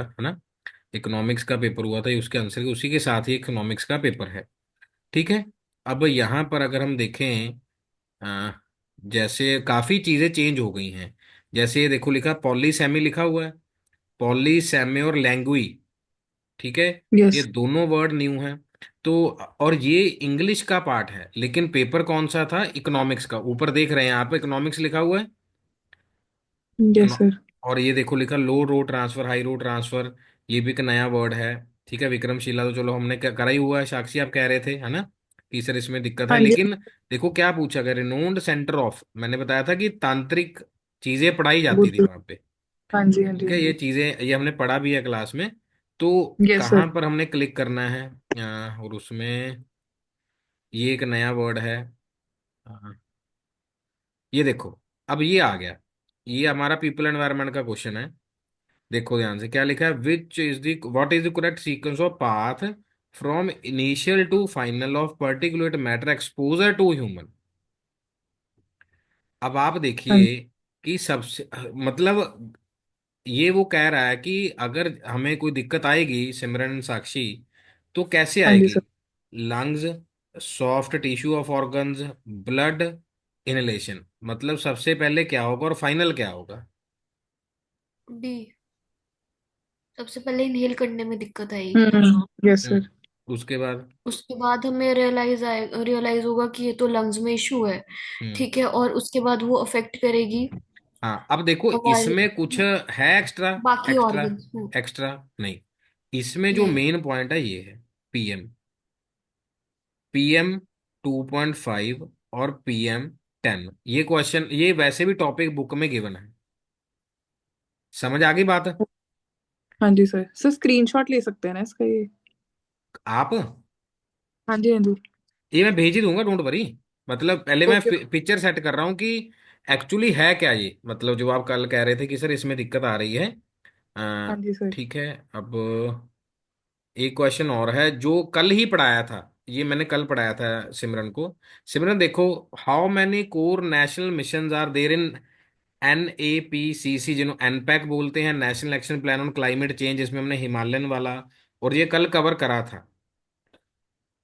है ना। इकोनॉमिक्स का पेपर हुआ था, ये उसके आंसर के उसी के साथ ही इकोनॉमिक्स का पेपर है। ठीक है। अब यहाँ पर अगर हम देखें, अ, जैसे काफी चीजें चेंज हो गई हैं। जैसे ये देखो लिखा पॉलीसेमी लिखा हुआ है, पॉलीसेमी और लैंगुई। ठीक है। ये यस। दोनों वर्ड न्यू हैं। तो और ये इंग्लिश का पार्ट है, लेकिन पेपर कौन सा था, इकोनॉमिक्स का। ऊपर देख रहे हैं यहाँ पे इकोनॉमिक्स लिखा हुआ है। यस इकोनो- सर। और ये देखो लिखा low road transfer, high road transfer. ये भी एक नया वर्ड है। ठीक है। विक्रमशिला तो चलो हमने करा ही हुआ है, साक्षी आप कह रहे थे है ना कि सर इसमें दिक्कत है, हाँ जी। लेकिन देखो क्या पूछा गया, रिनोन्ड सेंटर ऑफ, मैंने बताया था कि तांत्रिक चीजें पढ़ाई जाती थी बुद्धि। वहां पे। हाँ जी, हाँ जी, ठीक हाँ है। ये जी। चीजें ये हमने पढ़ा भी है क्लास में। तो यस सर। कहाँ पर हमने क्लिक करना है, और उसमें ये एक नया वर्ड है। अ, ये देखो, अब ये आ गया। ये हमारा पीपल एनवायरनमेंट का क्वेश्चन है। देखो ध्यान से क्या लिखा है, which is the what is the correct sequence of path from initial to final of particulate matter exposure to human. अब आप हाँ जी, देखिए कि सबसे मतलब ये वो कह रहा है कि अगर हमें कोई दिक्कत आएगी सिमरन साक्षी, तो कैसे हाँ जी आएगी। Sir. Lungs, soft tissue of organs, blood, inhalation. मतलब सबसे पहले क्या होगा और फाइनल क्या होगा। डी। सबसे पहले इनहेल करने में दिक्कत आएगी। Yes sir. उसके बाद। उसके बाद हमें रियलाइज होगा कि ये तो लंग्स में इशू है। हम्म। ठीक है, और उसके बाद वो अफेक्ट करेगी हाँ अब देखो हमारे इसमें कुछ है एक्स्ट्रा। बाकी एक्स्ट्रा, ऑर्गन्स में। एक्स्ट्रा नहीं। इसमें जो नहीं। मेन पॉइंट है ये है पीएम, PM 2.5 और PM 10। ये क्वेश्चन ये वैसे भी टॉपिक बुक में गिवन है। समझ आ गई बात। हाँ जी सर। सर स्क्रीनशॉट ले सकते हैं ना इसका ये? आप हाँ जी, हाँ जी। ये मैं भेज ही दूंगा, डोंट वरी। मतलब पहले मैं ओके। पिक्चर सेट कर रहा हूँ कि एक्चुअली है क्या ये, मतलब जो आप कल कह रहे थे कि सर इसमें दिक्कत आ रही है। हाँ अ, जी सर। ठीक है। अब एक क्वेश्चन और है जो कल ही पढ़ाया था, ये मैंने कल पढ़ाया था सिमरन को। सिमरन देखो, how many core national mission are there in NAPCC, जिन्हों एनपैक बोलते हैं, national action plan on climate change. इसमें हमने हिमालयन वाला और ये कल कवर करा था।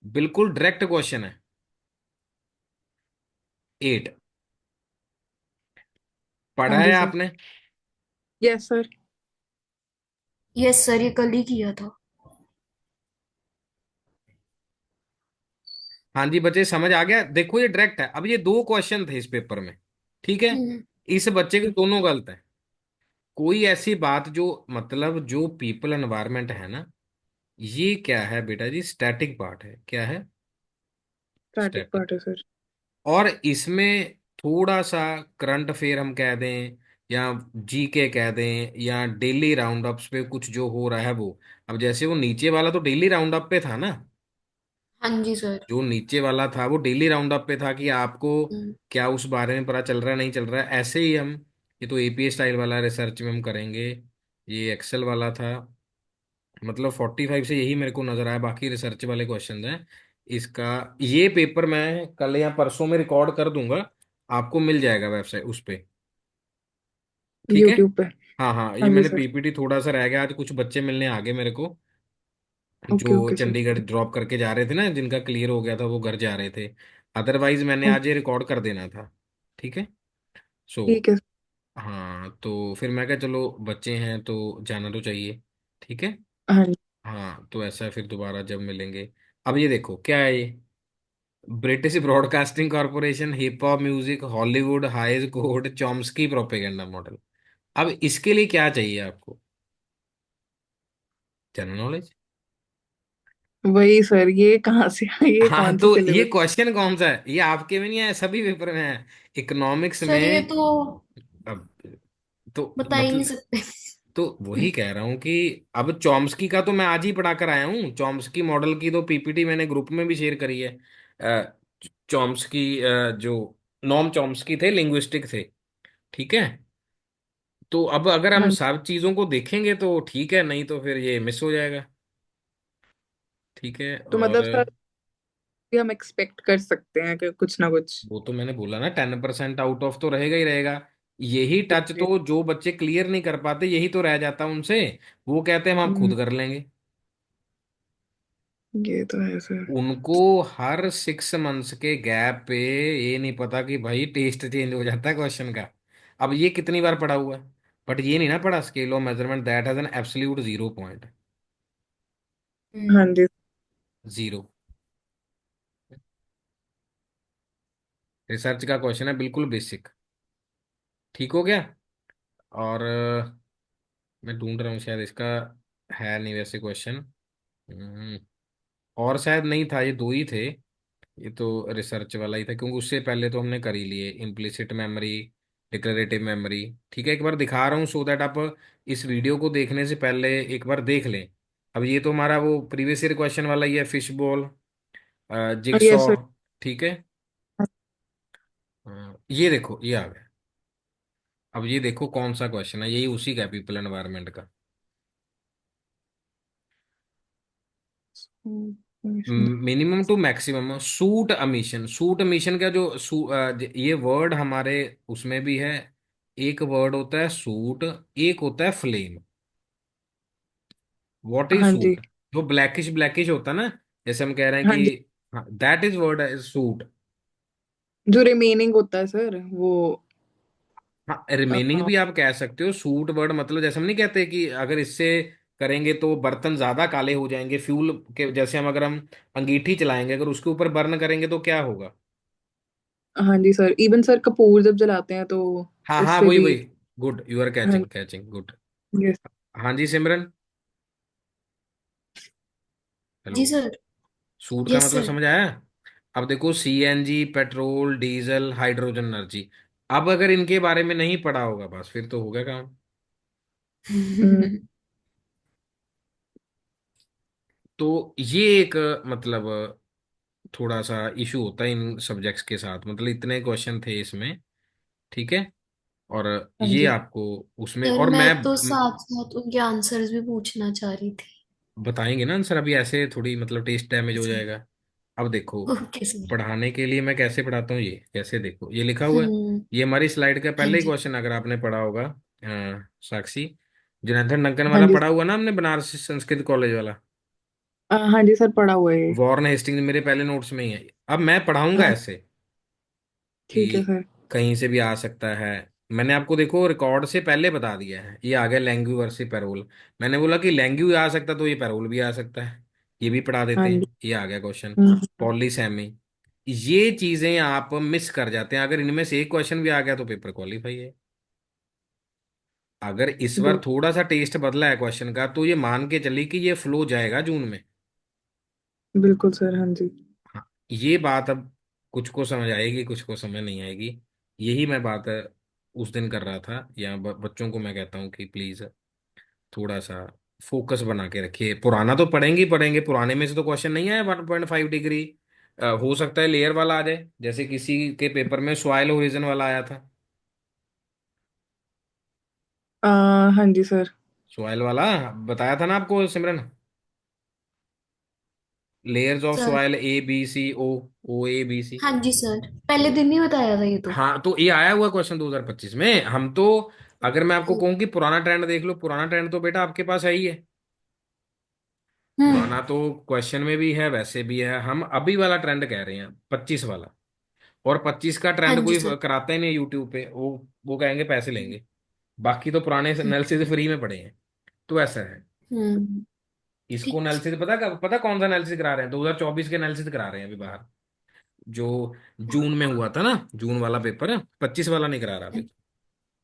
बिल्कुल डायरेक्ट क्वेश्चन है। 8 हाँ पढ़ा है जी सर। आपने। Yes sir. यस सर, ये कल ही किया था। हाँ जी बच्चे समझ आ गया। देखो ये डायरेक्ट है। अब ये दो क्वेश्चन थे इस पेपर में। ठीक है। हम्म। इस बच्चे के दोनों गलत है। कोई ऐसी बात जो मतलब जो पीपल एनवायरनमेंट है ना, ये क्या है बेटा जी, स्टैटिक पार्ट है। क्या है, स्टैटिक स्टैटिक। पार्ट है सर। और इसमें थोड़ा सा करंट अफेयर हम कह दें, या GK कह दें, या डेली राउंड अप्स पे कुछ जो हो रहा है वो। अब जैसे वो नीचे वाला तो डेली राउंड अप पे था ना, हाँ जी सर। जो नीचे वाला था वो डेली राउंड अप पे था कि आपको हम्म। क्या उस बारे में पता चल रहा है नहीं चल रहा है। ऐसे ही हम, ये तो APA स्टाइल वाला रिसर्च में हम करेंगे। ये एक्सेल वाला था। मतलब 45 से यही मेरे को नजर आया, बाकी रिसर्च वाले क्वेश्चन हैं इसका। ये पेपर मैं कल या परसों में रिकॉर्ड कर दूंगा, आपको मिल जाएगा वेबसाइट उस पे। ठीक है। यूट्यूब पे। हाँ हाँ, ये हाँ जी मैंने सर। PPT थोड़ा सा रह गया, आज कुछ बच्चे मिलने आ गए मेरे को ओके जो ओके सर। चंडीगढ़ ड्रॉप करके जा रहे थे ना, जिनका क्लियर हो गया था वो घर जा रहे थे। अदरवाइज मैंने आज ये रिकॉर्ड कर देना था। ठीक है। सो ठीक है। हाँ, तो फिर मैं क्या, चलो बच्चे हैं तो जाना तो चाहिए। ठीक है। हाँ जी। हाँ तो ऐसा फिर दोबारा जब मिलेंगे। अब ये देखो क्या है ये, British broadcasting corporation, hip hop music, Hollywood, high court, Chomsky propaganda model. अब इसके लिए क्या चाहिए आपको, जनरल नॉलेज। वही सर, ये कहाँ से ये हाँ कौन सा तो ये सिलेबस? क्वेश्चन कौन सा है, ये आपके में नहीं है, सभी पेपर में है, इकोनॉमिक्स सर ये में। तो अब तो बता ही नहीं मतलब, सकते। तो वही कह रहा हूँ कि अब चॉम्स्की का तो मैं आज ही पढ़ा कर आया हूँ। चॉम्स्की मॉडल की तो PPT मैंने ग्रुप में भी शेयर करी है। चॉम्स्की जो नॉम चॉम्स्की थे, लिंग्विस्टिक थे। ठीक है। तो अब अगर हम हाँ। सब चीजों को देखेंगे तो ठीक है, नहीं तो फिर ये मिस हो जाएगा। ठीक है। तो और मतलब सर, ये हम एक्सपेक्ट कर सकते हैं कि कुछ ना कुछ। वो तो मैंने बोला ना, 10% आउट ऑफ तो रहेगा ही रहेगा। यही टच तो जो बच्चे क्लियर नहीं कर पाते यही तो रह जाता उनसे। वो कहते हैं हम हम्म, खुद कर लेंगे। ये तो है सर। उनको हर 6 मंथ्स के गैप पे ये नहीं पता कि भाई टेस्ट चेंज हो जाता है क्वेश्चन का। अब ये कितनी बार पढ़ा हुआ है, बट ये नहीं ना पढ़ा scale of measurement that has an absolute 0 point. हाँ हम्म। जी। जीरो। रिसर्च का क्वेश्चन है बिल्कुल बेसिक। ठीक हो गया। और मैं ढूंढ रहा हूँ शायद इसका है नहीं वैसे क्वेश्चन। और शायद नहीं था, ये दो ही थे। ये तो रिसर्च वाला ही था क्योंकि उससे पहले तो हमने कर ही लिए इम्प्लिसिट मेमोरी, डिक्लेरेटिव मेमोरी। ठीक है, एक बार दिखा रहा हूँ सो दैट आप इस वीडियो को देखने से पहले एक बार देख लें। अब ये तो हमारा वो प्रीवियस ईयर क्वेश्चन वाला ही है, fish ball, jigsaw. Yes sir. ठीक है। ये देखो ये आ गया। अब ये देखो कौन सा क्वेश्चन है, यही उसी का पीपल एनवायरनमेंट का। Minimum to maximum soot emission. Soot emission का जो ये वर्ड हमारे उसमें भी है। एक वर्ड होता है सूट, एक होता है फ्लेम। व्हाट इज हाँ जी। सूट? जो ब्लैकिश ब्लैकिश होता है ना, जैसे हम कह रहे हैं हाँ जी, कि that is word is suit. जो रिमेनिंग होता है सर वो। हाँ, रिमेनिंग अ, भी आप कह सकते हो। सूट वर्ड मतलब जैसे हम नहीं कहते कि अगर इससे करेंगे तो बर्तन ज्यादा काले हो जाएंगे फ्यूल के, जैसे हम अगर हम अंगीठी चलाएंगे अगर उसके ऊपर बर्न करेंगे तो क्या होगा। हाँ जी सर, इवन सर कपूर जब जलाते हैं तो हाँ हाँ, उससे वही भी। वही। गुड, यू आर हाँ। Catching catching, good. यस। हाँ जी सिमरन। हेलो। जी सर। सूट का यस मतलब सर। समझ आया? अब देखो CNG, petrol, diesel, hydrogen energy. अब अगर इनके बारे में नहीं पढ़ा होगा बस फिर तो हो गया काम। तो ये एक मतलब थोड़ा सा इशू होता है इन सब्जेक्ट्स के साथ, मतलब इतने क्वेश्चन थे इसमें। ठीक है। और हाँ ये जी। आपको उसमें सर और मैं मैं तो साथ साथ उनके आंसर्स भी पूछना चाह रही थी। बताएंगे ना आंसर, अभी ऐसे थोड़ी मतलब टेस्ट डैमेज हो अच्छा। जाएगा। अब देखो ओके सर। पढ़ाने के लिए मैं कैसे पढ़ाता हूँ, ये कैसे देखो ये लिखा हुआ है। हम्म। ये हमारी स्लाइड का हाँ पहले ही जी। क्वेश्चन अगर आपने पढ़ा होगा, साक्षी, जनार्दन डंकन हाँ वाला जी। पढ़ा हुआ ना हमने, बनारस संस्कृत कॉलेज वाला। हाँ जी सर, पढ़ा हुआ है ये। वॉरेन हेस्टिंग्स मेरे पहले नोट्स में ही है। अब मैं पढ़ाऊंगा हाँ। ऐसे ठीक है कि सर। कहीं से भी आ सकता है। मैंने आपको देखो रिकॉर्ड से पहले बता दिया है, ये आ गया लैंग्वेज वर्सेस पैरोल। मैंने बोला कि लैंग्वेज आ सकता तो ये पैरोल भी आ सकता है, ये भी पढ़ा हाँ देते जी। हैं। ये आ गया क्वेश्चन। हम्म, पॉलीसेमी। ये चीजें आप मिस कर जाते हैं, अगर इनमें से एक क्वेश्चन भी आ गया तो पेपर क्वालिफाई है। अगर इस बार बिल्कुल। थोड़ा सा टेस्ट बदला है क्वेश्चन का तो ये मान के चली कि ये फ्लो जाएगा जून में। बिल्कुल सर, हाँ जी। हाँ, ये बात अब कुछ को समझ आएगी कुछ को समझ नहीं आएगी। यही मैं बात उस दिन कर रहा था, या बच्चों को मैं कहता हूँ कि प्लीज थोड़ा सा फोकस बना के रखिए। पुराना तो पढ़ेंगे ही पढ़ेंगे, पुराने में से तो क्वेश्चन नहीं आया 1.5 डिग्री। हो सकता है लेयर वाला आ जाए, जैसे किसी के पेपर में सॉइल ओरिजिन वाला आया था। हाँ जी सर। सॉइल वाला बताया था ना आपको Simran, layers of sir. Soil A B C O, O A B C। हाँ जी सर, पहले तो दिन ही बताया था ये तो। हाँ, तो ये आया हुआ क्वेश्चन 2025 में। हम तो अगर मैं आपको कहूँ कि पुराना ट्रेंड देख लो, पुराना ट्रेंड तो बेटा आपके पास है ही है। हम्म। पुराना तो क्वेश्चन में भी है वैसे भी है, हम अभी वाला ट्रेंड कह रहे हैं 25 वाला। और 25 का हाँ ट्रेंड जी कोई सर। कराता ही नहीं यूट्यूब पे, वो कहेंगे पैसे लेंगे। बाकी तो पुराने एनालिसिस फ्री में पड़े हैं। तो ऐसा है। हम्म। इसको ठीक। एनालिसिस पता कौन सा एनालिसिस करा रहे हैं, 2024 के एनालिसिस करा रहे हैं अभी बाहर। जो जून में हुआ था ना, जून वाला पेपर है, 25 वाला नहीं करा रहा अभी।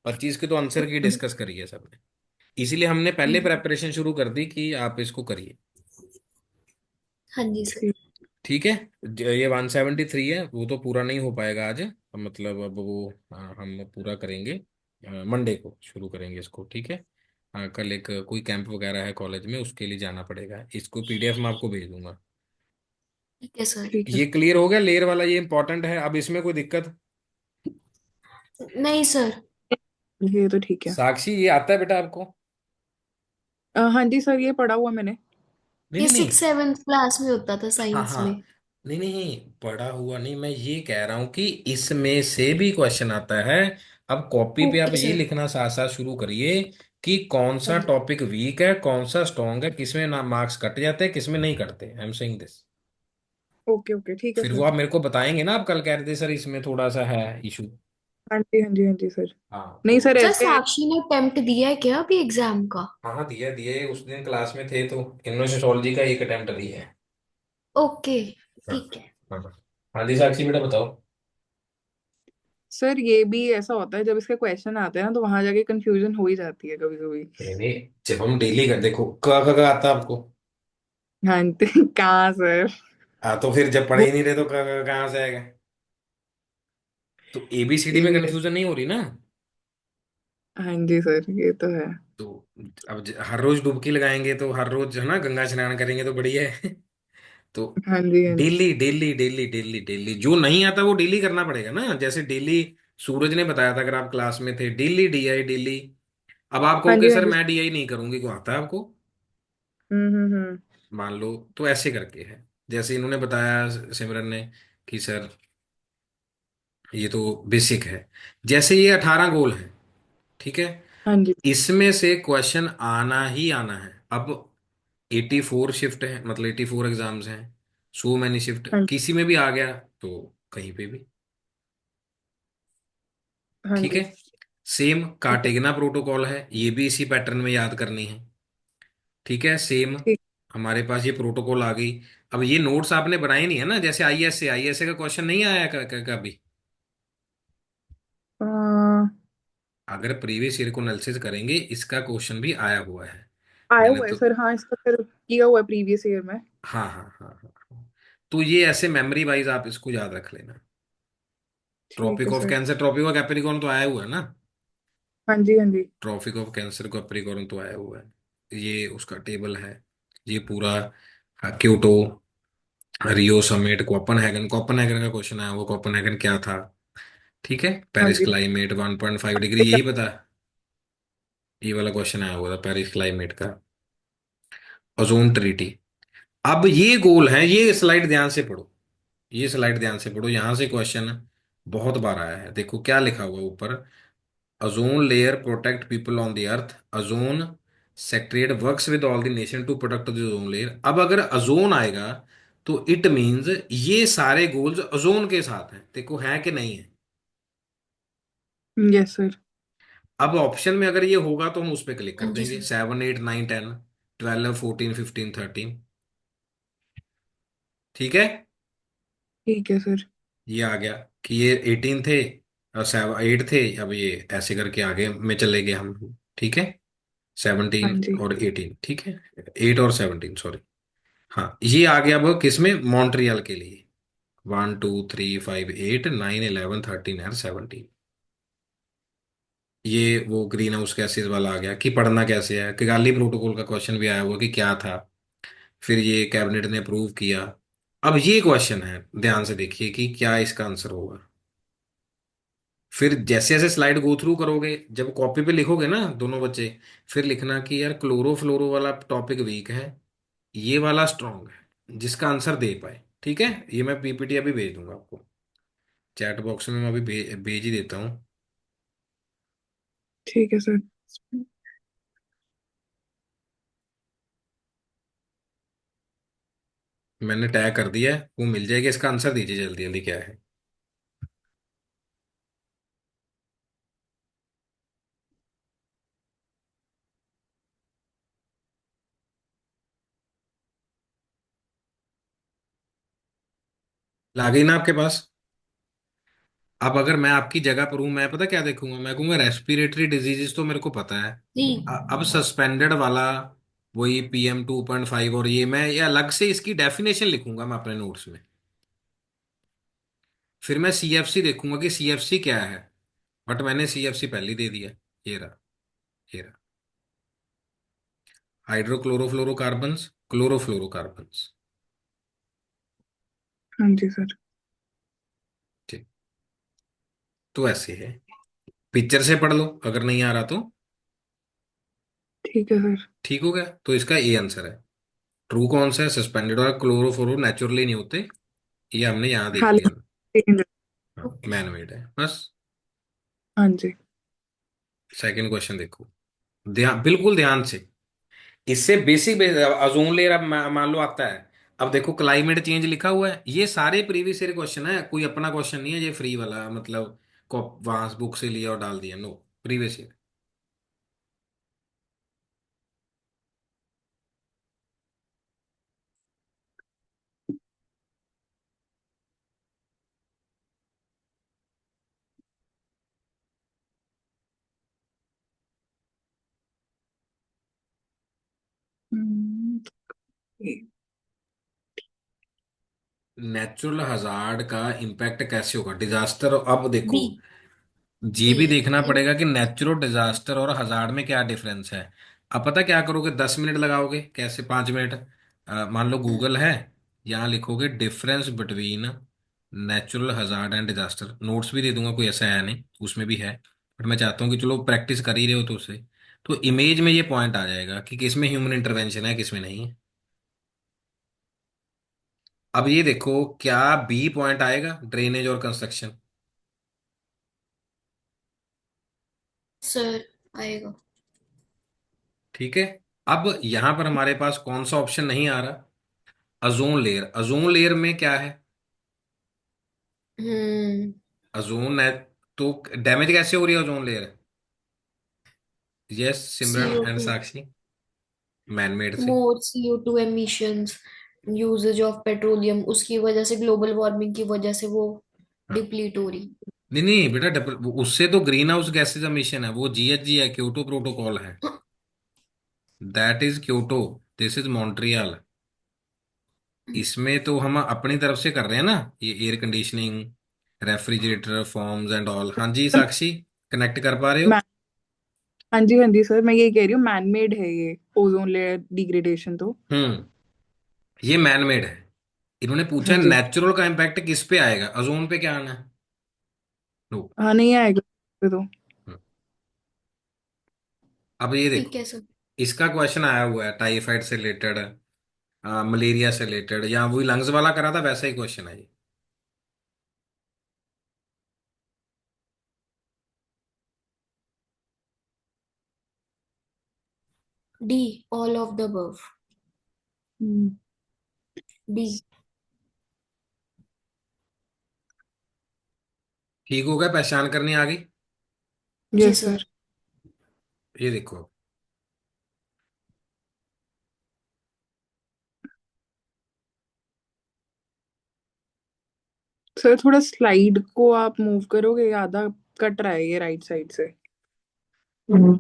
25 के तो आंसर की डिस्कस करी है सबने। इसीलिए हमने पहले प्रेपरेशन शुरू कर दी कि आप इसको करिए। हाँ जी सर। ठीक। ठीक है। ये 173 है, वो तो पूरा नहीं हो पाएगा आज, मतलब अब वो हम पूरा करेंगे। मंडे को शुरू करेंगे इसको, ठीक है। कल एक कोई कैंप वगैरह है कॉलेज में, उसके लिए जाना पड़ेगा। इसको पीडीएफ में आपको भेज दूंगा। ठीक है सर। ठीक है ये क्लियर हो गया, लेयर वाला ये इंपॉर्टेंट है। अब इसमें कोई दिक्कत? नहीं सर। सर, ये तो ठीक है। साक्षी ये आता है बेटा आपको? हाँ जी सर, ये पढ़ा हुआ मैंने। नहीं ये नहीं नहीं। 6th 7th क्लास में होता था हाँ साइंस में। हाँ। नहीं नहीं, पढ़ा हुआ नहीं, मैं ये कह रहा हूं कि इसमें से भी क्वेश्चन आता है। अब कॉपी पे आप ओके ये सर। लिखना साथ साथ शुरू करिए कि कौन हाँ सा जी। टॉपिक वीक है, कौन सा स्ट्रॉन्ग है, किसमें ना मार्क्स कट जाते हैं, किसमें नहीं कटते। I am saying this. Okay okay, ठीक है फिर वो सर। आप मेरे को बताएंगे ना, आप कल कह रहे थे सर इसमें थोड़ा सा है इशू। हाँ जी हाँ जी हाँ जी सर। हाँ नहीं तो सर, सर ऐसे है। साक्षी ने अटेम्प्ट दिया है क्या अभी एग्जाम का? हाँ हाँ, दिया दिए, उस दिन क्लास में थे तो इन्होंने सोशोलॉजी का एक अटेम्प्ट दिया है। ओके। हाँ ठीक है। हाँ हाँ। हाँ जी साक्षी बेटा बताओ। सर ये भी ऐसा होता है, जब इसके क्वेश्चन आते हैं ना तो वहां जाके कंफ्यूजन हो ही जाती है कभी कभी। नहीं, जब हम डेली कर देखो क आता है आपको। हाँ कहाँ सर। हाँ तो फिर जब पढ़े वो ही नहीं रहे तो कहाँ से आएगा। तो एबीसीडी ये में भी है। कंफ्यूजन नहीं हो रही ना। हाँ जी सर, ये तो है। तो अब हर रोज डुबकी लगाएंगे तो हर रोज है ना गंगा स्नान करेंगे तो बढ़िया है। तो हाँ जी हाँ जी। Daily daily daily daily daily जो नहीं आता वो डेली करना पड़ेगा ना। जैसे डेली सूरज ने बताया था, अगर आप क्लास में थे, डेली डीआई डेली। अब आप हाँ कहोगे जी हाँ सर जी। मैं डीआई नहीं करूंगी, को आता है आपको? हम्म। मान लो तो ऐसे करके है। जैसे इन्होंने बताया सिमरन ने कि सर ये तो बेसिक है। जैसे ये 18 गोल है, ठीक है, हाँ जी इसमें से क्वेश्चन आना ही आना है। अब 84 शिफ्ट है, मतलब 84 एग्जाम्स हैं, सो मैनी शिफ्ट, हाँ जी किसी में भी आ गया तो कहीं पे भी। हाँ ठीक है। जी। सेम ठीक है। कार्टेगना प्रोटोकॉल है, ये भी इसी पैटर्न में याद करनी है। ठीक है सेम। ठीक। हमारे पास ये प्रोटोकॉल आ गई। अब ये नोट्स आपने बनाए नहीं है ना, जैसे आईएसए का क्वेश्चन नहीं आया कभी। अ, अगर प्रीवियस ईयर को एनालिसिस करेंगे, इसका क्वेश्चन भी आया हुआ है। आया मैंने हुआ है तो सर, हाँ इसका सर किया हुआ है प्रीवियस ईयर में। हाँ हाँ हाँ हाँ हाँ। तो ये ऐसे मेमोरी वाइज आप इसको याद रख लेना। ठीक है tropic of sir. Cancer, tropic of capricorn तो आया हुआ है ना। हाँ जी हाँ जी। ट्रॉपिक ऑफ कैंसर कैप्रिकॉर्न तो आया हुआ है, ये उसका टेबल है। ये पूरा Kyoto, Rio summit, Copenhagen, Copenhagen का क्वेश्चन आया हुआ, कोपेनहेगन क्या था। ठीक है। हाँ पेरिस जी। क्लाइमेट 1.5 डिग्री, यही पता। ये वाला क्वेश्चन आया हुआ था पेरिस क्लाइमेट का। Ozone treaty. अब ये गोल है, ये स्लाइड ध्यान से पढ़ो। ये स्लाइड ध्यान से पढ़ो, यहां से क्वेश्चन बहुत बार आया है। देखो क्या लिखा हुआ है ऊपर। Ozone layer protect people on the earth. Ozone secret works with all the nation to protect the ozone layer. अब अगर ओजोन आएगा तो इट मींस ये सारे गोल्स ओजोन के साथ हैं। देखो है कि नहीं है। Yes sir. अब ऑप्शन में अगर ये होगा तो हम उस पर क्लिक कर हाँ जी देंगे, सर। 7 8 9 10 12 14 15 13। ठीक है। ठीक है सर। ये आ गया कि ये 18 थे और 8 थे। अब ये ऐसे करके आगे में चले गए हम। ठीक है। हाँ 17 जी। और 18, ठीक है। 8 और 17, सॉरी। हाँ ये आ गया अब किसमें, मॉन्ट्रियल के लिए। 1 2 3 5 8 9 11 13 और 17। ये वो ग्रीन हाउस गैसेस वाला आ गया कि पढ़ना कैसे है। किगाली प्रोटोकॉल का क्वेश्चन भी आया हुआ कि क्या था। फिर ये कैबिनेट ने अप्रूव किया। अब ये क्वेश्चन है, ध्यान से देखिए कि क्या इसका आंसर होगा। फिर जैसे जैसे स्लाइड गो थ्रू करोगे, जब कॉपी पे लिखोगे ना दोनों बच्चे, फिर लिखना कि यार क्लोरोफ्लोरो वाला टॉपिक वीक है, ये वाला स्ट्रांग है, जिसका आंसर दे पाए। ठीक है। ये मैं पीपीटी अभी भेज दूंगा आपको, चैट बॉक्स में मैं अभी भेज ही देता हूँ। ठीक है सर। मैंने टैग कर दिया है, वो मिल जाएगी। इसका आंसर दीजिए जल्दी जल्दी क्या है। ला गई ना आपके पास। अब अगर मैं आपकी जगह पर हूं, मैं पता क्या देखूंगा, मैं कहूंगा रेस्पिरेटरी डिजीजेस तो मेरे को पता है। जी। अब सस्पेंडेड वाला वही PM 2.5, और ये अलग से इसकी डेफिनेशन लिखूंगा मैं अपने नोट्स में। फिर मैं CFC देखूंगा कि CFC क्या है। बट मैंने CFC पहले ही दे दिया। ये रहा, ये रहा। हाइड्रोक्लोरोफ्लोरोकार्बन्स, क्लोरोफ्लोरोकार्बन्स। हाँ जी सर। ठीक। तो ऐसे है, पिक्चर से पढ़ लो अगर नहीं आ रहा तो। ठीक है सर। ठीक हो गया, तो इसका ए आंसर है। ट्रू कौन सा है, सस्पेंडेड और क्लोरोफ्लोरो नेचुरली नहीं होते। ये हमने यहाँ देख हाल लिया। ही। हाँ ओके मैन सर। मेड है बस। हाँ जी। सेकंड क्वेश्चन देखो, ध्यान, बिल्कुल ध्यान से। इससे बेसिक ओजोन लेयर, अब मान लो आता है। अब देखो क्लाइमेट चेंज लिखा हुआ है, ये सारे प्रीवियस ईयर क्वेश्चन है, कोई अपना क्वेश्चन नहीं है ये फ्री वाला, मतलब वहां बुक से लिया और डाल दिया, नो, प्रीवियस ईयर। हम्म, नेचुरल हजार्ड का इम्पैक्ट कैसे होगा, डिजास्टर, अब बी। देखो ये बी भी देखना पड़ेगा कि नेचुरल डिजास्टर और हजार्ड में क्या डिफरेंस है। अब पता क्या करोगे, 10 मिनट लगाओगे, कैसे 5 मिनट, मान लो गूगल है, यहाँ लिखोगे difference between natural hazard and disaster, notes भी दे दूंगा, कोई ऐसा है नहीं, उसमें भी है, बट मैं चाहता हूँ कि चलो प्रैक्टिस कर ही रहे हो तो उसे, तो इमेज में ये पॉइंट आ जाएगा कि किसमें ह्यूमन इंटरवेंशन है किसमें नहीं है। अब ये देखो, क्या बी पॉइंट आएगा, ड्रेनेज और कंस्ट्रक्शन? सर आएगा। ठीक है। अब यहां पर हमारे पास कौन सा ऑप्शन नहीं आ रहा, अजोन लेयर, अजोन लेयर में क्या है, हम्म। अजोन है, तो डैमेज कैसे हो रही है ozone layer? Yes Simran and CO2, Sakshi, manmade से। More CO2 emissions, uses of petroleum, उसकी वजह से, ग्लोबल वार्मिंग की वजह से वो हाँ, डिप्लीट हो रही। नहीं नहीं बेटा, उससे तो ग्रीन हाउस गैसेज एमिशन है, वो जीएचजी है, क्योटो प्रोटोकॉल है, that is Kyoto, this is Montreal. इसमें तो हम अपनी तरफ से कर रहे हैं ना, ये air conditioning, refrigerator, forms and all. हाँ जी साक्षी, कनेक्ट कर पा रहे हो? मैं हाँ जी, हाँ जी सर, मैं यही कह रही हूँ, मैनमेड है ये ओजोन लेयर डिग्रेडेशन तो। हम्म, ये मैनमेड है। इन्होंने हाँ पूछा जी। नेचुरल का इम्पैक्ट किस पे आएगा, ओजोन पे क्या आना है? नो। हाँ, नहीं आएगा ये तो। अब ये ठीक देखो, है सर। इसका क्वेश्चन आया हुआ है टाइफाइड से रिलेटेड, मलेरिया से रिलेटेड, या वही लंग्स वाला करा था वैसा ही क्वेश्चन है ये। D, all of the above. Hmm. D. ठीक हो गया, पहचान करनी आ गई। जी यस सर। सर। ये देखो, सर थोड़ा स्लाइड को आप मूव करोगे, आधा कट रहा है ये राइट साइड से। हम्म।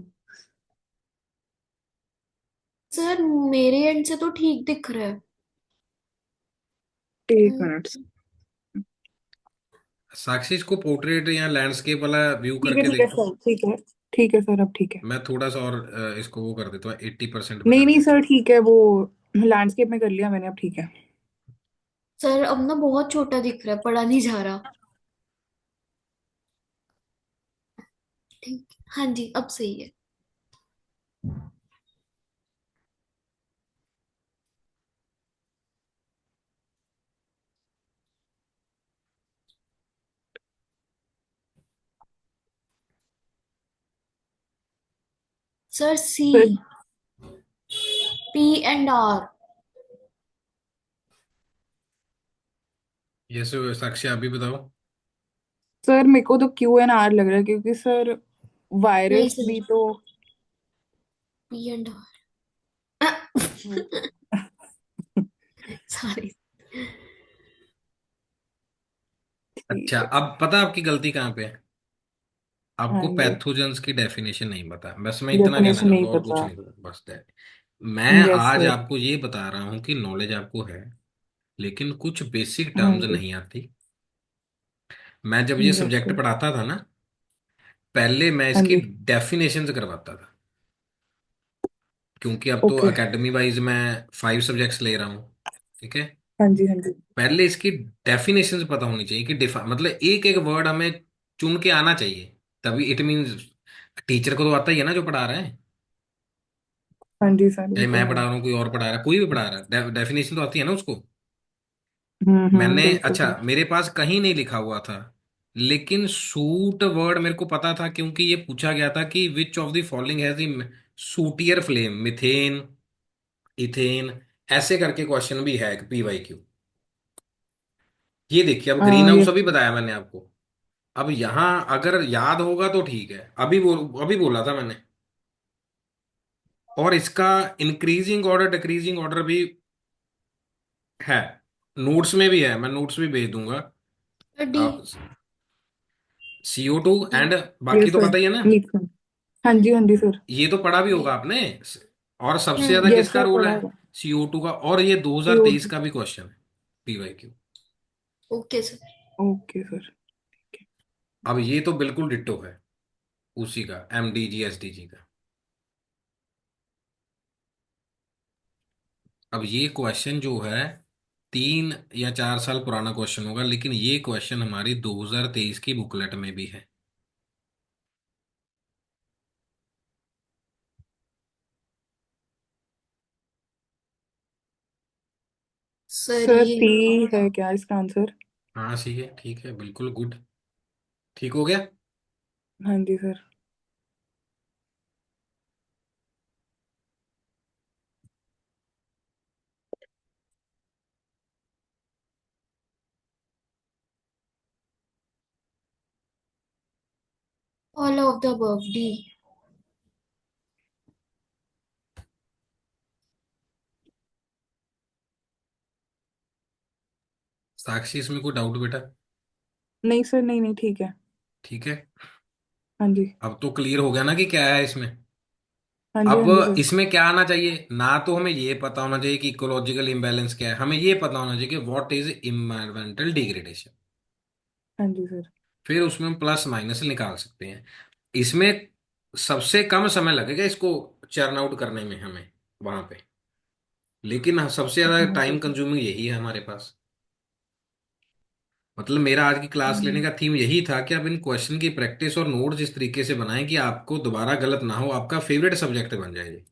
सर मेरे एंड से तो ठीक दिख रहा है। एक हम्म, मिनट। साक्षी इसको पोर्ट्रेट या लैंडस्केप वाला व्यू करके ठीक है देखो। सर, ठीक है। ठीक है सर, अब ठीक है। मैं थोड़ा सा और इसको वो कर देता हूँ, 80% पे नहीं कर नहीं देता सर, हूँ। ठीक है वो लैंडस्केप में कर लिया मैंने, अब ठीक है। सर अब ना बहुत छोटा दिख रहा है, पढ़ा नहीं जा रहा। ठीक, हाँ जी अब सही है। सर सी, सर। P&R। ये साक्षी आप भी बताओ। सर मेरे को तो Q&R लग रहा है, क्योंकि सर नहीं वायरस सर, भी तो। P&R। सॉरी। अच्छा, ठीक है। अब पता आपकी गलती कहाँ पे है, हाँ आपको जी। पैथोजेंस की डेफिनेशन नहीं पता, बस मैं इतना कहना डेफिनेशन नहीं चाहूंगा और कुछ पता। नहीं पता, बस दैट। मैं यस आज सर। आपको ये बता रहा हूँ कि नॉलेज आपको है, लेकिन कुछ बेसिक हाँ टर्म्स जी। नहीं आती। मैं जब ये यस सब्जेक्ट सर। पढ़ाता था ना, पहले मैं हाँ इसकी जी। डेफिनेशंस करवाता था, क्योंकि अब तो ओके। एकेडमी वाइज मैं 5 सब्जेक्ट्स ले रहा हूँ। ठीक है। हाँ जी, हाँ जी। पहले इसकी डेफिनेशंस पता होनी चाहिए कि मतलब एक एक वर्ड हमें चुन के आना चाहिए, तभी इट मीन्स, टीचर को तो आता ही है ना जो पढ़ा रहा है, हाँ जी सर, वो चाहे तो मैं है। पढ़ा रहा हूँ, कोई और पढ़ा रहा है, कोई भी पढ़ा रहा है, डेफिनेशन तो आती है ना उसको। मैंने, बिल्कुल अच्छा सर। मेरे पास कहीं नहीं लिखा हुआ था लेकिन सूट वर्ड मेरे को पता था, क्योंकि ये पूछा गया था कि which of the following has the sootier flame, methane, ethane, ऐसे करके क्वेश्चन भी है PYQ। ये देखिए, अब ग्रीन हाउस यस। अभी बताया मैंने आपको। अब यहां अगर याद होगा तो ठीक है, अभी बोला था मैंने। और इसका इंक्रीजिंग ऑर्डर डिक्रीजिंग ऑर्डर भी है, नोट्स में भी है, मैं नोट्स भी भेज दूंगा। डी। आप CO2 डी। एंड बाकी यस तो सर। पता ही है ना। मीथेन। हाँ जी, हाँ जी सर। ये तो पढ़ा भी डी। होगा आपने। और सबसे ज्यादा हम्म। यस किसका सर, रोल है? पढ़ा है। CO2 का। और ये 2023 CO2। का भी क्वेश्चन है, PYQ। Okay sir. Okay sir. अब ये तो बिल्कुल डिट्टो है उसी का, MDG SDG का। अब ये क्वेश्चन जो है 3 या 4 साल पुराना क्वेश्चन होगा, लेकिन ये क्वेश्चन हमारी 2023 की बुकलेट में भी है। सर सर ये सी है क्या इसका आंसर? हाँ सही है, ठीक है, बिल्कुल गुड। ठीक हो गया। हाँ जी sir. All of the above, D. Sakshi, इसमें कोई डाउट बेटा? नहीं सर, नहीं नहीं, ठीक है। ठीक है। हाँ जी। अब तो क्लियर हो गया ना कि क्या है इसमें। हाँ जी, हाँ जी अब सर। इसमें क्या आना चाहिए ना, तो हमें ये पता होना चाहिए कि इकोलॉजिकल इम्बैलेंस क्या है, हमें ये पता होना चाहिए कि व्हाट इज इन्वायरमेंटल डिग्रेडेशन। हाँ जी सर। फिर उसमें हम प्लस माइनस निकाल सकते हैं। इसमें सबसे कम समय लगेगा इसको चर्न आउट करने में हमें वहां पे, लेकिन सबसे ज्यादा हाँ जी टाइम सर। कंज्यूमिंग यही है हमारे पास। मतलब मेरा आज की क्लास लेने हम्म, का थीम यही था कि आप इन क्वेश्चन की प्रैक्टिस और नोट्स इस तरीके से बनाएं कि आपको दोबारा गलत ना हो, आपका फेवरेट सब्जेक्ट बन जाए ये।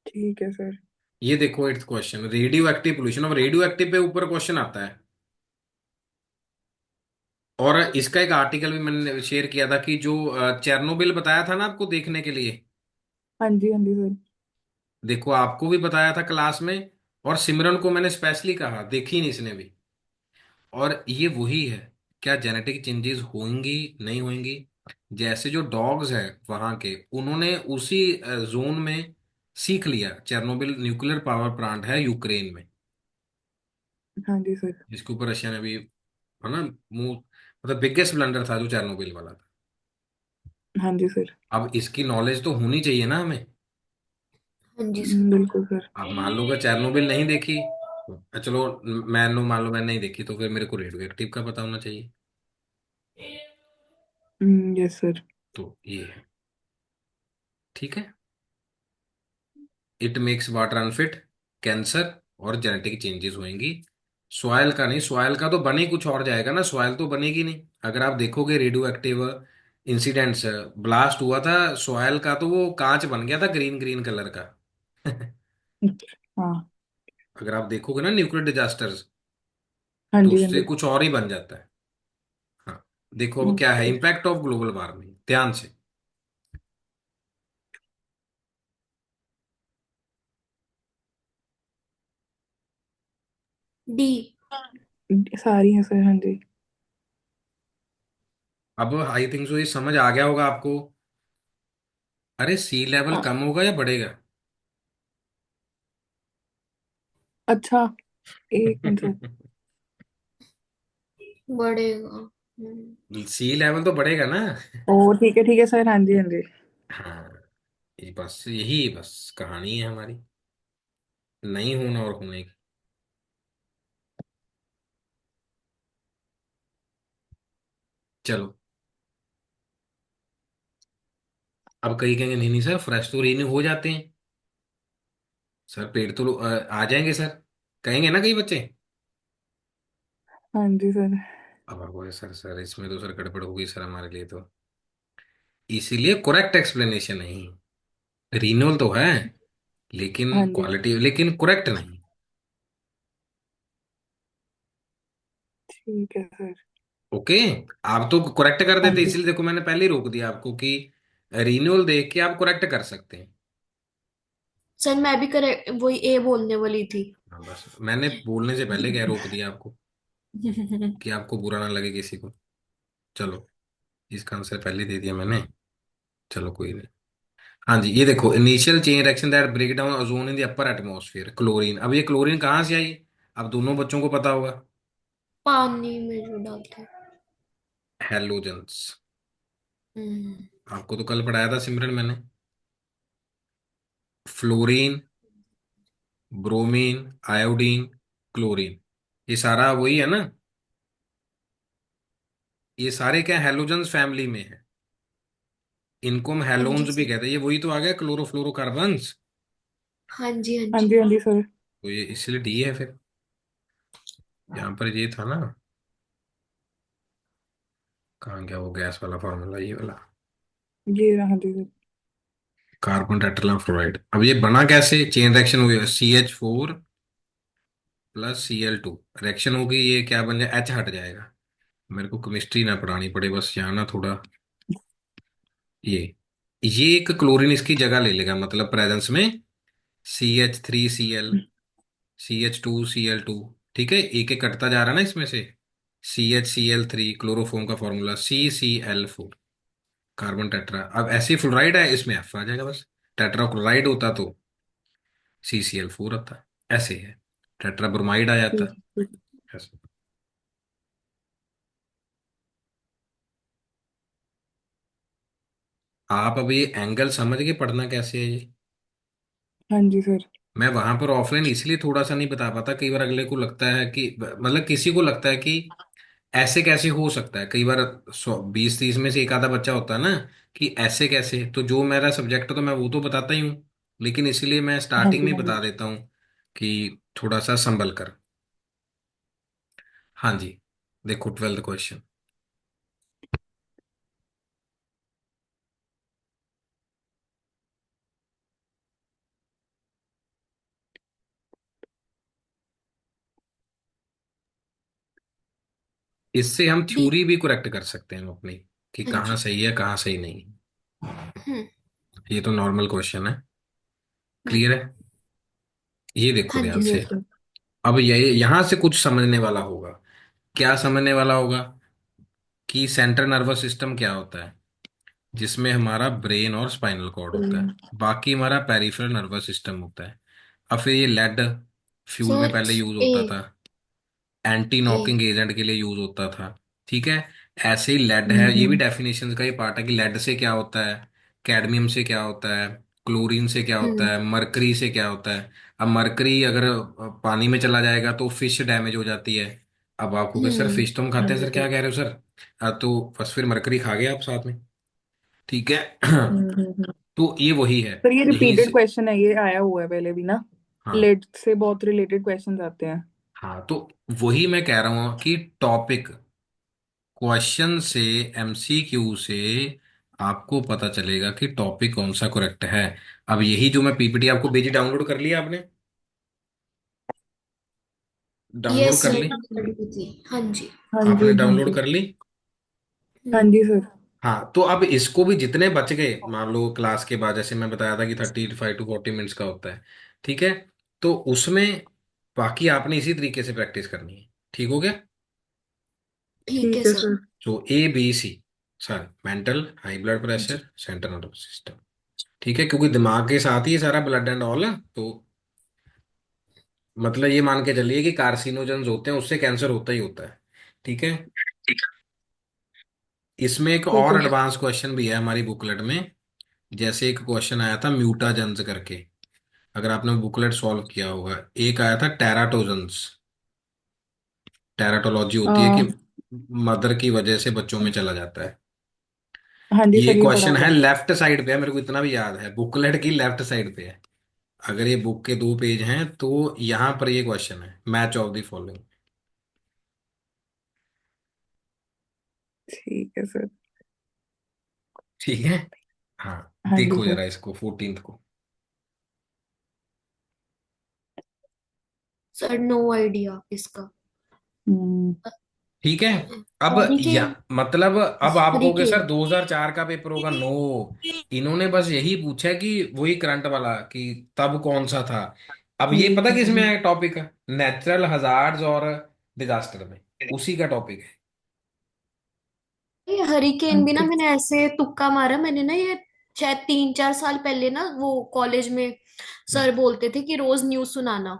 ठीक है सर। ये देखो 8th question, radio active pollution. अब रेडियो एक्टिव पे ऊपर क्वेश्चन आता है। और इसका एक आर्टिकल भी मैंने शेयर किया था कि जो चेरनोबिल बताया था ना आपको देखने के लिए। हाँ जी, हाँ जी सर। देखो आपको भी बताया था क्लास में, और सिमरन को मैंने स्पेशली कहा, देखी नहीं इसने भी। और ये वही है, क्या जेनेटिक चेंजेस होंगी नहीं होंगी। जैसे जो डॉग्स हैं वहां के, उन्होंने उसी जोन में सीख लिया। चेरनोबिल न्यूक्लियर पावर प्लांट है यूक्रेन में, हाँ जी सर। जिसके ऊपर रशिया ने भी, है ना, मुंह, मतलब बिगेस्ट ब्लंडर था जो चेरनोबिल वाला था। हाँ जी सर। अब इसकी नॉलेज तो होनी चाहिए ना हमें। हाँ जी सर। बिल्कुल सर। अब मान लो अगर चेरनोबिल नहीं देखी, चलो, मान लो मैंने नहीं देखी, तो फिर मेरे को रेडियो एक्टिव का पता होना चाहिए। Yes sir. तो ये है। ठीक है। It makes water unfit, cancer और जेनेटिक चेंजेस होंगी। सॉयल का नहीं, सॉयल का तो बने ही कुछ और जाएगा ना, सॉयल तो बनेगी नहीं। अगर आप देखोगे रेडियो एक्टिव इंसिडेंट्स, ब्लास्ट हुआ था सॉयल का, तो वो कांच बन गया था ग्रीन ग्रीन कलर का। हाँ। अगर आप देखोगे ना न्यूक्लियर डिजास्टर्स, हाँ तो जी, हाँ उससे जी। कुछ और ही बन जाता है। हाँ। देखो अब क्या है okay. Impact of global warming, ध्यान से। डी। सारी है सर, हाँ जी। अब आई थिंक सो ये समझ आ गया होगा आपको। अरे सी लेवल हाँ। कम होगा या बढ़ेगा? अच्छा, एक मिनट सर। बढ़ेगा। सी लेवल तो बढ़ेगा ना। ओ ठीक है सर, हाँ जी, हाँ जी। हाँ, ये बस यही बस कहानी है हमारी, नहीं होना और होने की। चलो। अब कहीं कहेंगे नहीं नहीं सर, फ्रेश तो रीन्यू हो जाते हैं। सर पेड़ तो आ जाएंगे सर, कहेंगे ना कई बच्चे। हाँ जी सर। अब वो सर सर इसमें तो सर गड़बड़ होगी सर हमारे लिए तो। इसीलिए करेक्ट एक्सप्लेनेशन नहीं, रीन्यूअल तो है लेकिन हाँ जी। क्वालिटी, लेकिन करेक्ट नहीं। ठीक है सर। ओके। आप तो करेक्ट कर हाँ देते, जी। इसलिए देखो मैंने पहले ही रोक दिया आपको कि रिन्यूअल देख के आप करेक्ट कर सकते हैं। सर मैं भी करेक्ट वही ए बोलने वाली थी। हाँ बस मैंने बोलने से पहले क्या रोक दिया आपको, कि आपको बुरा ना लगे किसी को। चलो, इसका आंसर पहले दे दिया मैंने। चलो कोई नहीं। हाँ जी, ये देखो, initial chain reaction that break down ozone in the upper atmosphere, chlorine. अब ये क्लोरीन कहाँ से आई? अब दोनों बच्चों को पता होगा। पानी में जो डालते हैं। हेलोजेंस। हम्म। आपको तो कल पढ़ाया था सिमरन मैंने। फ्लोरीन, ब्रोमीन, आयोडीन, क्लोरीन, ये सारा वही है ना। ये सारे क्या हेलोजेंस फैमिली में है। इनको हम हाँ जी हेलोन्स भी सर। कहते हैं। ये वही तो आ गया, क्लोरोफ्लोरोकार्बन्स। हाँ जी हाँ हाँ जी। जी, हाँ जी सर। तो ये इसलिए डी है फिर। यहाँ पर ये था ना, कहाँ गया वो गैस वाला फॉर्मूला, ये वाला। ये रहा, हाँ जी सर। Carbon tetrafluoride. अब ये बना कैसे? चेन रिएक्शन हुई, CH4 + Cl2, रिएक्शन होगी, ये क्या बन जाए, H हट जाएगा। मेरे को केमिस्ट्री ना पढ़ानी पड़े, बस यहाँ ना थोड़ा। ये ये एक क्लोरीन इसकी जगह ले लेगा, मतलब प्रेजेंस में। CH3Cl, CH2Cl2। ठीक है, एक एक कटता जा रहा है ना इसमें से। CHCl3, क्लोरोफॉर्म का फॉर्मूला CCl4, कार्बन टेट्रा। अब ऐसी फ्लोराइड है, इसमें F आ जाएगा बस। टेट्रा क्लोराइड होता तो CCl4 आता। ऐसे है। टेट्रा ब्रोमाइड आ जाता। ठीक ठीक। ऐसे। आप अब ये एंगल समझ के पढ़ना कैसे है ये। हाँ जी सर। मैं वहां पर ऑफलाइन इसलिए थोड़ा सा नहीं बता पाता, कई बार अगले को लगता है कि, मतलब किसी को लगता है कि ऐसे कैसे हो सकता है। कई बार 20-30 में से एक आधा बच्चा होता है ना, कि ऐसे कैसे। तो जो मेरा सब्जेक्ट है तो मैं वो तो बताता ही हूँ, लेकिन इसीलिए मैं हाँ स्टार्टिंग जी, में ही हाँ जी। बता देता हूँ कि थोड़ा सा संभल कर। हाँ जी, देखो 12th क्वेश्चन। इससे हम डी। थ्योरी भी करेक्ट कर सकते हैं अपनी, कि हाँ कहाँ जी। सही है कहाँ सही नहीं। हम्म। ये तो नॉर्मल क्वेश्चन है। हम्म। क्लियर है? ये देखो हाँ जी ध्यान ये से। सर। सर। अब ये यहां से कुछ समझने वाला होगा। क्या समझने वाला होगा? कि सेंट्रल नर्वस सिस्टम क्या होता है, जिसमें हमारा ब्रेन और स्पाइनल कॉर्ड होता है। बाकी हमारा पेरिफेरल नर्वस सिस्टम होता है। अब फिर ये लेड फ्यूल में सर पहले यूज ए। होता था, एंटी ए। नॉकिंग एजेंट के लिए यूज होता था। ठीक है। ऐसे ही लेड है, ये भी हम्म। डेफिनेशन का ही पार्ट है, कि लेड से क्या होता है, कैडमियम से क्या होता है, क्लोरीन से क्या होता हम्म। है, मरकरी से क्या होता है। अब मरकरी अगर पानी में चला जाएगा तो फिश डैमेज हो जाती है। अब आपको कहे सर हम्म। फिश तो हम हाँ खाते हैं, जी सर क्या सर। कह रहे हो सर? तो बस फिर मरकरी खा गए आप साथ में। ठीक है। हम्म। तो ये वही है। पर ये यहीं रिपीटेड से। क्वेश्चन है, ये आया हुआ है पहले भी ना। हाँ। लेट से बहुत रिलेटेड क्वेश्चंस आते हैं। हाँ, तो वही मैं कह रहा हूँ कि टॉपिक, क्वेश्चन से, MCQ से आपको पता चलेगा कि टॉपिक कौन सा करेक्ट है। अब यही जो मैं PPT आपको भेजी, डाउनलोड कर लिया आपने? डाउनलोड यस कर सर ली? पढ़ी थी। हाँ जी। हाँ आपने जी, हाँ डाउनलोड जी। कर ली? हाँ हम्म। जी सर। हाँ, तो अब इसको भी जितने बच गए, मान लो क्लास के बाद, जैसे मैं बताया था कि 35 to 40 मिनट्स का होता है। ठीक है। तो उसमें बाकी आपने इसी तरीके से प्रैक्टिस करनी है। ठीक हो गया? ठीक है ठीक है सर। सर। तो ABC, sir mental, high blood हाँ प्रेशर, जी। Central nervous system. ठीक है, क्योंकि दिमाग के साथ ही ये सारा ब्लड एंड ऑल है। तो मतलब ये मान के चलिए कि कार्सिनोजेंस होते हैं, उससे कैंसर होता ही होता है। ठीक है। इसमें एक ठीक और है। एडवांस क्वेश्चन भी है हमारी बुकलेट में। जैसे एक क्वेश्चन आया था म्यूटाजेंस करके, अगर आपने बुकलेट सॉल्व किया होगा। एक आया था टेराटोजेंस। टेराटोलॉजी होती है कि मदर की वजह से बच्चों में चला जाता है। हाँ जी ये सर, ये पढ़ा क्वेश्चन हुआ है, है। लेफ्ट साइड पे है, मेरे को इतना भी याद है, बुकलेट की लेफ्ट साइड पे है। अगर ये बुक के 2 पेज हैं तो यहाँ पर ये क्वेश्चन है, मैच ऑफ द फॉलोइंग। ठीक है सर। ठीक है। हाँ, हाँ जी देखो सर। जरा इसको 14th को। सर नो आइडिया इसका। हम्म। ठीक है। अब या हरिकेन। मतलब अब आप कहोगे सर हरिकेन। 2004 का पेपर होगा, नो। इन्होंने बस यही पूछा है कि वही करंट वाला कि तब कौन सा था। अब ये पता किस में है टॉपिक, नेचुरल हजार्ड्स और डिजास्टर में, उसी का टॉपिक है। ये हरिकेन भी ना मैंने ऐसे तुक्का मारा, मैंने ना ये शायद 3-4 साल पहले ना वो कॉलेज में हम्म। सर बोलते थे कि रोज न्यूज सुनाना,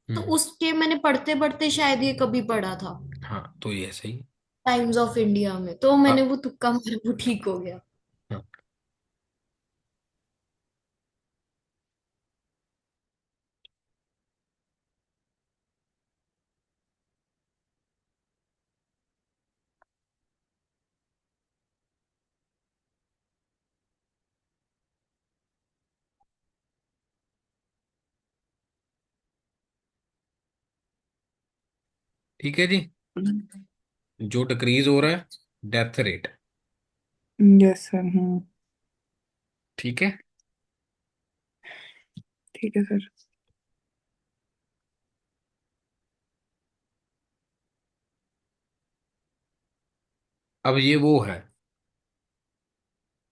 तो हम्म। उसके मैंने पढ़ते पढ़ते शायद ये कभी पढ़ा था, हाँ तो ये सही। टाइम्स ऑफ इंडिया में, तो मैंने अब वो तुक्का मारा, वो ठीक हो गया। हाँ, ठीक है जी। जो डिक्रीज हो रहा है, डेथ रेट। Yes sir. ठीक है। ठीक है सर। अब ये वो है,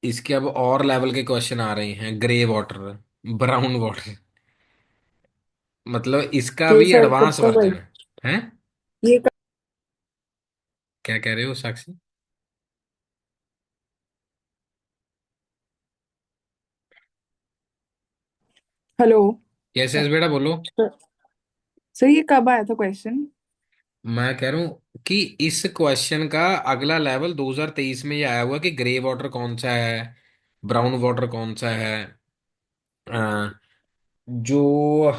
इसके अब और लेवल के क्वेश्चन आ रहे हैं, ग्रे वाटर, ब्राउन वाटर, मतलब इसका ये भी सर कब एडवांस का वर्जन है। ये क्या कह रहे हो साक्षी? हेलो। यस यस बेटा बोलो। सर ये कब आया था क्वेश्चन? मैं कह रहा हूँ कि इस क्वेश्चन का अगला लेवल 2023 में ये आया हुआ कि ग्रे वाटर कौन सा है, ब्राउन वाटर कौन सा है। अ, जो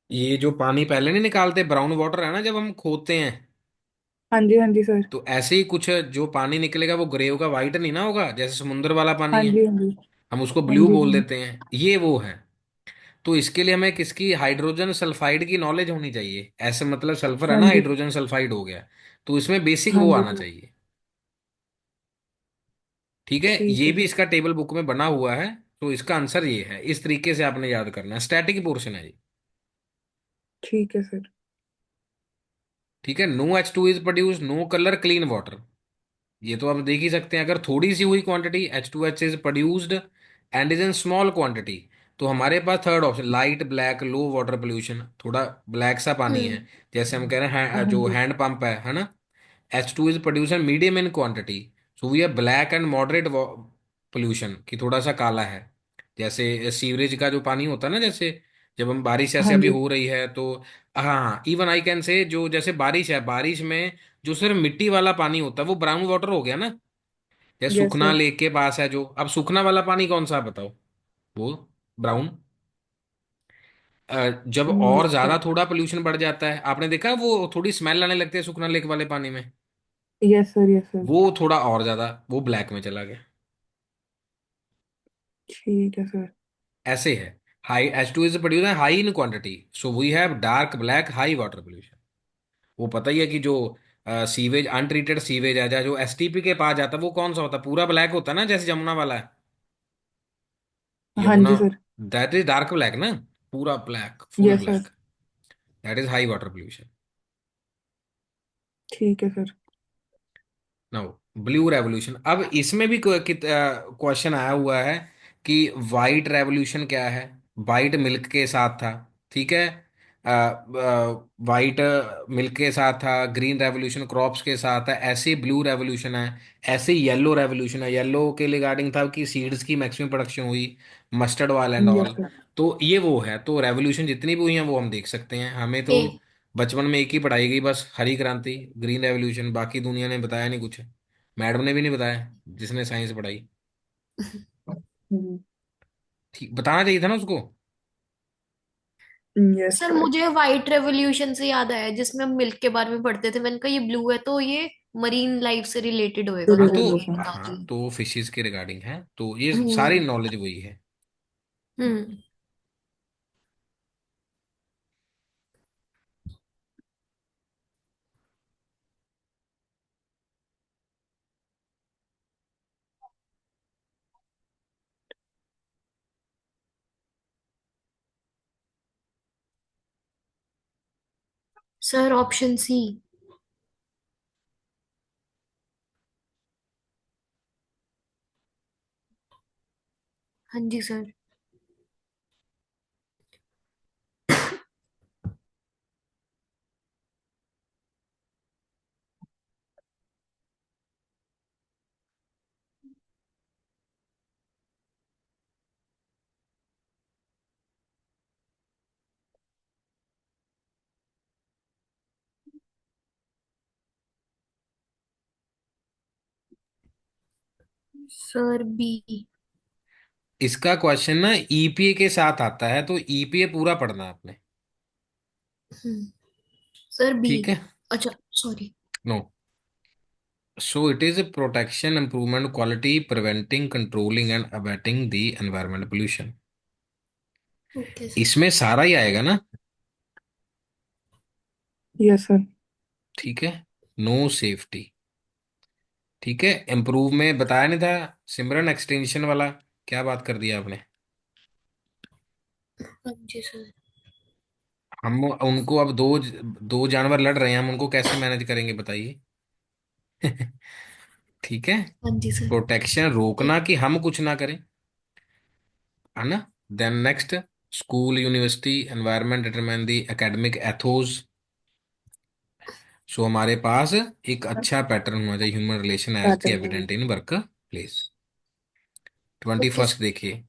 ये जो पानी पहले नहीं निकालते, ब्राउन वाटर है ना जब हम खोदते हैं, हाँ जी सर। तो ऐसे ही कुछ जो पानी निकलेगा वो ग्रे होगा, वाइट नहीं ना होगा जैसे समुद्र वाला पानी हाँ है। जी हाँ जी हम उसको हाँ ब्लू जी बोल हाँ देते हैं, ये वो है। तो इसके लिए हमें किसकी, हाइड्रोजन सल्फाइड की नॉलेज होनी चाहिए, ऐसे मतलब सल्फर है हाँ ना, जी हाइड्रोजन सल्फाइड हो गया, तो इसमें बेसिक हाँ वो जी आना सर। चाहिए। ठीक है, ठीक ये है भी सर। इसका टेबल बुक में बना हुआ है। तो इसका आंसर ये है, इस तरीके से आपने याद करना है, स्टैटिक पोर्शन है ये। ठीक है सर। ठीक है, no H2 is produce, no colour, clean water. ये तो आप देख ही सकते हैं, अगर थोड़ी सी हुई quantity, H2H is produced and is in small quantity, तो हमारे पास थर्ड ऑप्शन, लाइट ब्लैक लो वाटर पोल्यूशन, थोड़ा ब्लैक सा पानी है, हम्म। जैसे हम कह रहे हैं हाँ जो जी हैंड पंप है ना। H2 is produced in medium in quantity, so we have black and moderate pollution, कि थोड़ा सा काला है, जैसे सीवरेज का जो पानी होता है ना, जैसे जब हम बारिश ऐसे हाँ अभी जी। हो रही है तो, हाँ इवन आई कैन से, जो जैसे बारिश है, बारिश में जो सिर्फ मिट्टी वाला पानी होता है वो ब्राउन वाटर हो गया ना। जैसे यस सुखना सर। लेक के पास है जो, अब सुखना वाला पानी कौन सा है बताओ, वो ब्राउन। जब और यस ज्यादा सर। थोड़ा पोल्यूशन बढ़ जाता है, आपने देखा वो थोड़ी स्मेल आने लगती है सुखना लेक वाले पानी में, यस सर। Yes sir. वो थोड़ा और ज्यादा वो ब्लैक में चला गया। ठीक है सर। ऐसे है, high H2 is produce high in quantity, so we have dark black high water pollution. वो पता ही है कि जो सीवेज, अनट्रीटेड सीवेज है, जो एसटीपी के पास जाता है, वो कौन सा होता है, पूरा ब्लैक होता है ना, जैसे यमुना वाला है, हाँ यमुना, जी sir. That is dark black ना, पूरा black, full yes sir. Black, that is high water pollution. ठीक है सर। नाउ ब्लू रेवोल्यूशन, अब इसमें भी क्वेश्चन आया हुआ है कि वाइट रेवोल्यूशन क्या है। वाइट मिल्क के साथ था, ठीक है, वाइट मिल्क के साथ था, ग्रीन रेवोल्यूशन क्रॉप्स के साथ है, ऐसे ब्लू रेवोल्यूशन है, ऐसे येलो रेवोल्यूशन है, येलो के रिगार्डिंग था कि सीड्स की मैक्सिमम प्रोडक्शन हुई, mustard oil and yes all. Sir. तो ये वो है, तो रेवोल्यूशन जितनी भी हुई हैं वो हम देख सकते हैं, हमें तो ए। बचपन में एक ही पढ़ाई गई बस, हरी क्रांति, ग्रीन रेवोल्यूशन, बाकी दुनिया ने बताया नहीं कुछ, मैडम ने भी नहीं बताया जिसने साइंस पढ़ाई। ठीक, बताना चाहिए था ना उसको। Yes sir correct. मुझे व्हाइट रेवोल्यूशन से याद आया, जिसमें हम मिल्क के बारे में पढ़ते थे, मैंने कहा ये ब्लू है तो ये मरीन लाइफ से रिलेटेड होएगा, हाँ तो तो, वो बता हाँ दिया। तो फिशेस के रिगार्डिंग है, तो ये सारी हम्म। नॉलेज वही है। हम्म। Sir option C. हाँ जी सर। Sir B. इसका क्वेश्चन ना ईपीए के साथ आता है, तो ईपीए पूरा पढ़ना है आपने। Sir B. ठीक है। अच्छा sorry. No. So it is protection, improvement, quality, preventing, controlling and abating the environment pollution. Okay sir. इसमें सारा ही आएगा ना। Yes sir. ठीक है। No safety. ठीक है। इम्प्रूव में बताया नहीं था सिमरन, एक्सटेंशन वाला क्या बात कर दिया आपने। हाँ जी सर। हम उनको अब दो दो जानवर लड़ रहे हैं, हम उनको कैसे मैनेज करेंगे बताइए। ठीक है। हाँ जी सर। प्रोटेक्शन रोकना ठीक। कि हम कुछ ना करें, है ना। Then next, school university environment determine the academic ethos. So हमारे पास एक अच्छा पैटर्न होना चाहिए, human relation as the pattern. Evident in work place. 21 okay sir. देखिए।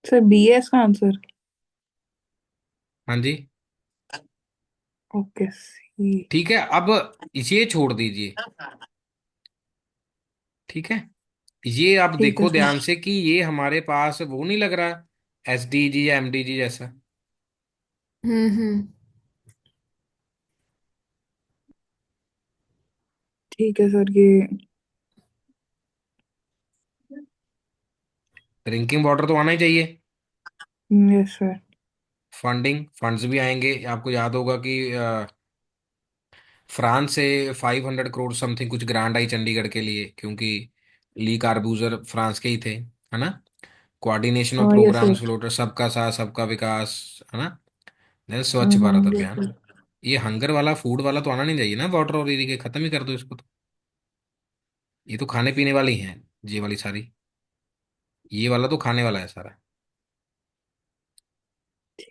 सर बी है इसका आंसर। हाँ जी। ओके सी। ठीक है। अब ये छोड़ दीजिए। ठीक है। ये आप ठीक है देखो सर। ध्यान से कि ये हमारे पास वो नहीं लग रहा एसडीजी या एमडीजी जैसा। हम्म। ठीक है सर ये। ड्रिंकिंग वाटर तो आना ही चाहिए। Yes sir. फंडिंग फंड्स भी आएंगे। आपको याद होगा कि फ्रांस से 500 करोड़ समथिंग कुछ ग्रांट आई चंडीगढ़ के लिए, क्योंकि ली कार्बूजर फ्रांस के ही थे, है ना। Coordination of yes programs sir. Floater, सबका साथ सबका विकास, है ना। Then Swachh Bharat yes Abhiyan. Sir. ये हंगर वाला फूड वाला तो आना नहीं चाहिए ना, वाटर और ये खत्म ही कर दो इसको तो। ये तो खाने पीने वाली हैं, ये वाली सारी। ये वाला तो खाने वाला है सारा। ठीक।